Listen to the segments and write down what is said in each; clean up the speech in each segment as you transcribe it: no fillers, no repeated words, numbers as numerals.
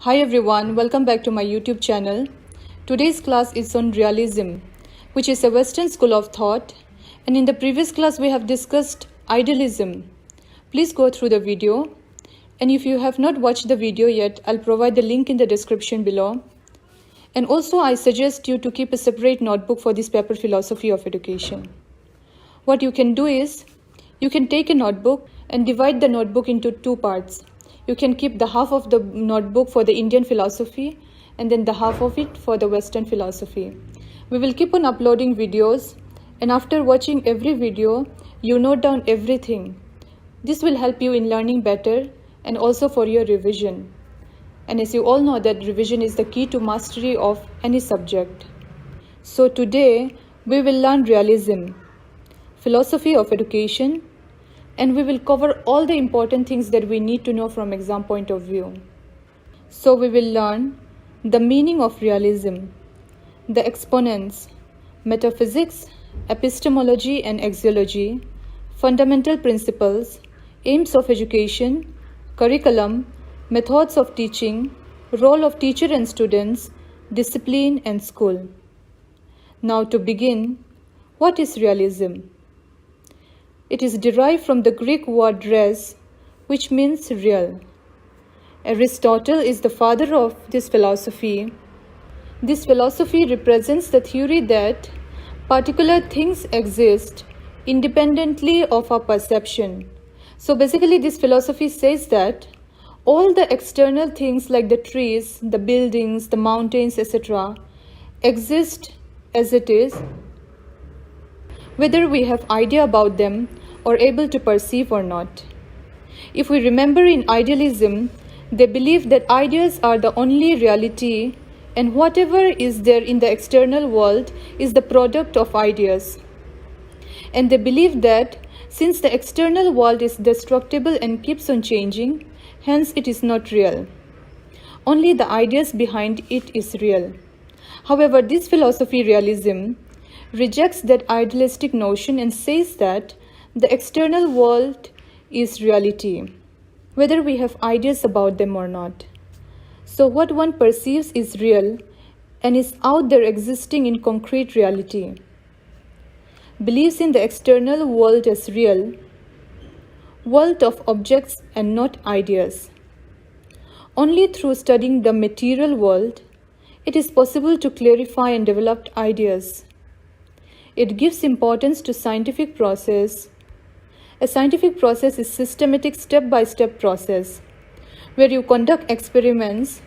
Hi everyone, welcome back to my YouTube channel. Today's class is on realism, which is a Western school of thought, and in the previous class we have discussed idealism. Please go through the video, and if you have not watched the video yet, I'll provide the link in the description below. And also I suggest you to keep a separate notebook for this paper, Philosophy of Education. What you can do is, you can take a notebook and divide the notebook into two parts. You can keep the half of the notebook for the Indian philosophy and then the half of it for the Western philosophy. We will keep on uploading videos, and after watching every video, you note down everything. This will help you in learning better and also for your revision. And as you all know that revision is the key to mastery of any subject. So today we will learn realism, philosophy of education, and we will cover all the important things that we need to know from exam point of view. So we will learn the meaning of realism, the exponents, metaphysics, epistemology and axiology, fundamental principles, aims of education, curriculum, methods of teaching, role of teacher and students, discipline and school. Now to begin, what is realism? It is derived from the Greek word res, which means real. Aristotle is the father of this philosophy. This philosophy represents the theory that particular things exist independently of our perception. So basically this philosophy says that all the external things like the trees, the buildings, the mountains, etc. exist as it is, whether we have idea about them or able to perceive or not. If we remember in idealism, they believe that ideas are the only reality and whatever is there in the external world is the product of ideas. And they believe that since the external world is destructible and keeps on changing, hence it is not real. Only the ideas behind it is real. However, this philosophy, realism, rejects that idealistic notion and says that the external world is reality, whether we have ideas about them or not. So what one perceives is real and is out there existing in concrete reality. Believes in the external world as real, world of objects and not ideas. Only through studying the material world, it is possible to clarify and develop ideas. It gives importance to scientific process. A scientific process is systematic step-by-step process where you conduct experiments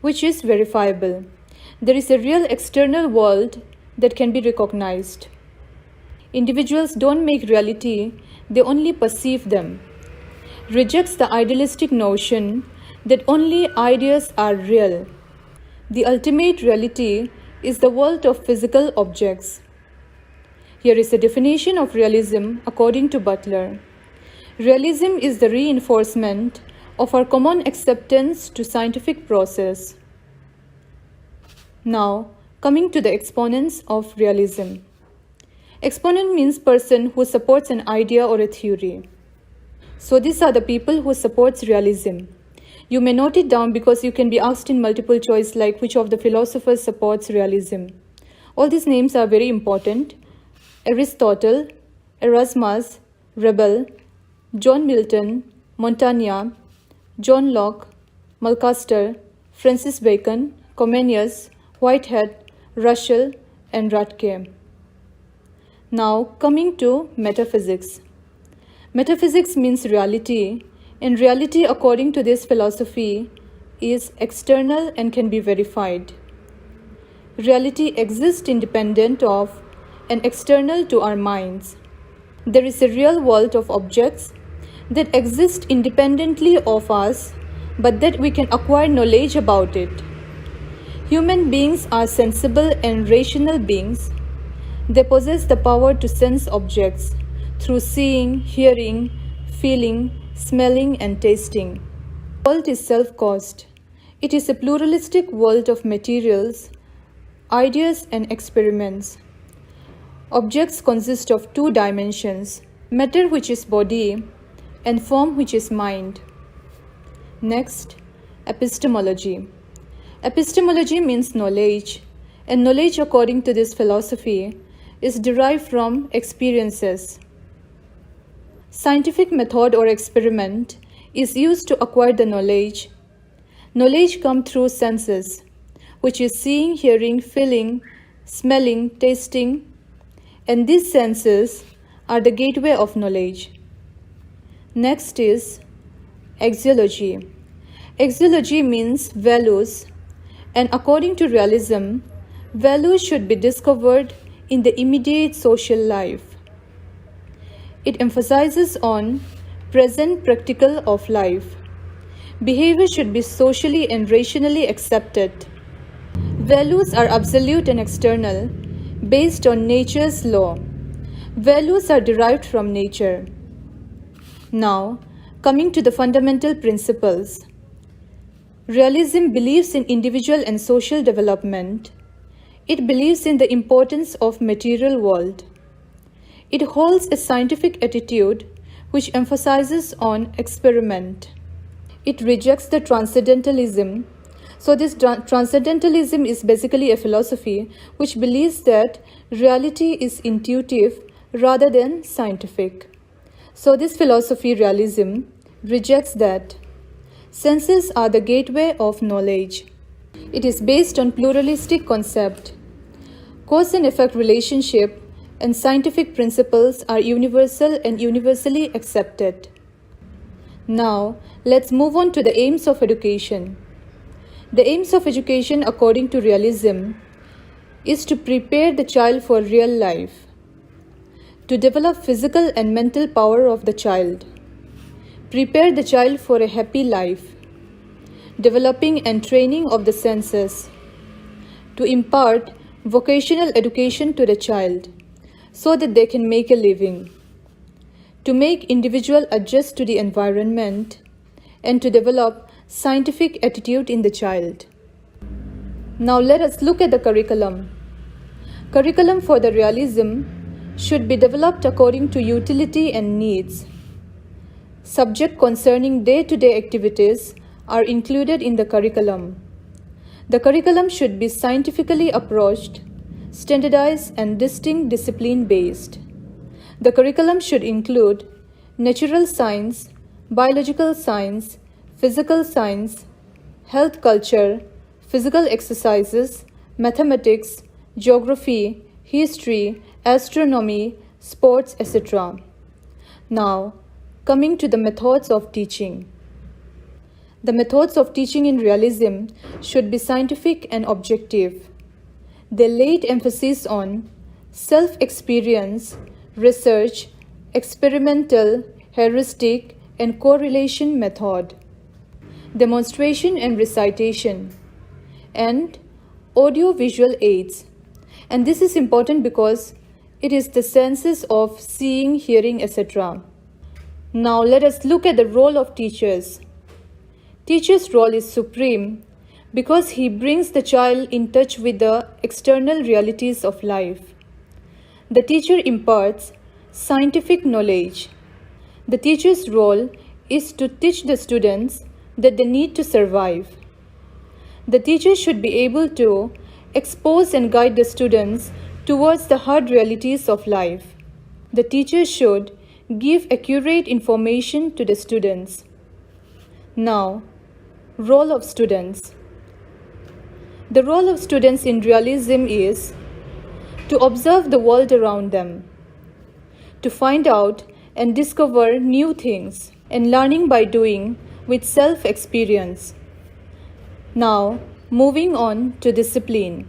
which is verifiable. There is a real external world that can be recognized. Individuals don't make reality, they only perceive them. Rejects the idealistic notion that only ideas are real. The ultimate reality is the world of physical objects. Here is a definition of realism according to Butler. Realism is the reinforcement of our common acceptance to scientific process. Now, coming to the exponents of realism. Exponent means person who supports an idea or a theory. So these are the people who supports realism. You may note it down because you can be asked in multiple choice like which of the philosophers supports realism. All these names are very important. Aristotle, Erasmus, Rebel, John Milton, Montaigne, John Locke, Mulcaster, Francis Bacon, Comenius, Whitehead, Russell, and Radke. Now coming to metaphysics. Metaphysics means reality, and reality according to this philosophy is external and can be verified. Reality exists independent of and external to our minds. There is a real world of objects that exist independently of us, but that we can acquire knowledge about it. Human beings are sensible and rational beings. They possess the power to sense objects through seeing, hearing, feeling, smelling, and tasting. The world is self-caused. It is a pluralistic world of materials, ideas, and experiments. Objects consist of two dimensions, matter which is body and form which is mind. Next, epistemology. Epistemology means knowledge, and knowledge, according to this philosophy, is derived from experiences. Scientific method or experiment is used to acquire the knowledge. Knowledge comes through senses, which is seeing, hearing, feeling, smelling, tasting, and these senses are the gateway of knowledge. Next is axiology. Axiology means values, and according to realism, values should be discovered in the immediate social life. It emphasizes on present practical of life. Behavior should be socially and rationally accepted. Values are absolute and external, based on nature's law. Values are derived from nature. Now, coming to the fundamental principles. Realism believes in individual and social development. It believes in the importance of material world. It holds a scientific attitude which emphasizes on experiment. It rejects the transcendentalism. So this transcendentalism is basically a philosophy which believes that reality is intuitive rather than scientific. So this philosophy, realism, rejects that. Senses are the gateway of knowledge. It is based on pluralistic concept. Cause and effect relationship and scientific principles are universal and universally accepted. Now, let's move on to the aims of education. The aims of education, according to realism, is to prepare the child for real life, to develop physical and mental power of the child, prepare the child for a happy life, developing and training of the senses, to impart vocational education to the child so that they can make a living, to make individual adjust to the environment, and to develop scientific attitude in the child. Now let us look at the curriculum. Curriculum for the realism should be developed according to utility and needs. Subjects concerning day-to-day activities are included in the curriculum. The curriculum should be scientifically approached, standardized, and distinct discipline-based. The curriculum should include natural science, biological science, physical science, health culture, physical exercises, mathematics, geography, history, astronomy, sports, etc. Now, coming to the methods of teaching. The methods of teaching in realism should be scientific and objective. They laid emphasis on self-experience, research, experimental, heuristic, and correlation method, demonstration and recitation, and audio-visual aids. And this is important because it is the senses of seeing, hearing, etc. Now let us look at the role of teachers. Teacher's role is supreme because he brings the child in touch with the external realities of life. The teacher imparts scientific knowledge. The teacher's role is to teach the students that they need to survive. The teacher should be able to expose and guide the students towards the hard realities of life. The teacher should give accurate information to the students. Now, role of students. The role of students in realism is to observe the world around them, to find out and discover new things, and learning by doing with self-experience. Now, moving on to discipline.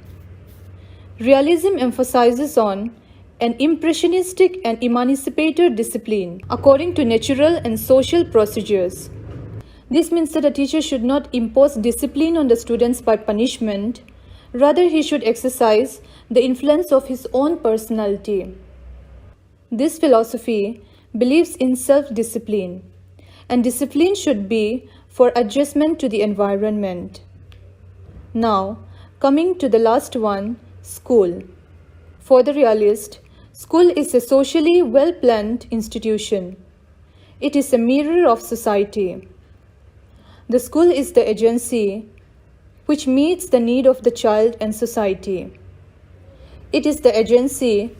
Realism emphasizes on an impressionistic and emancipator discipline according to natural and social procedures. This means that a teacher should not impose discipline on the students by punishment. Rather, he should exercise the influence of his own personality. This philosophy believes in self-discipline, and discipline should be for adjustment to the environment. Now, coming to the last one, school. For the realist, school is a socially well-planned institution. It is a mirror of society. The school is the agency which meets the need of the child and society. It is the agency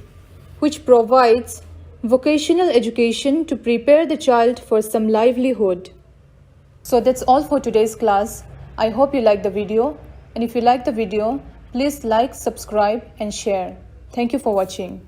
which provides vocational education to prepare the child for some livelihood. So that's all for today's class. I hope you like the video, and if you like the video, please like, subscribe and share. Thank you for watching.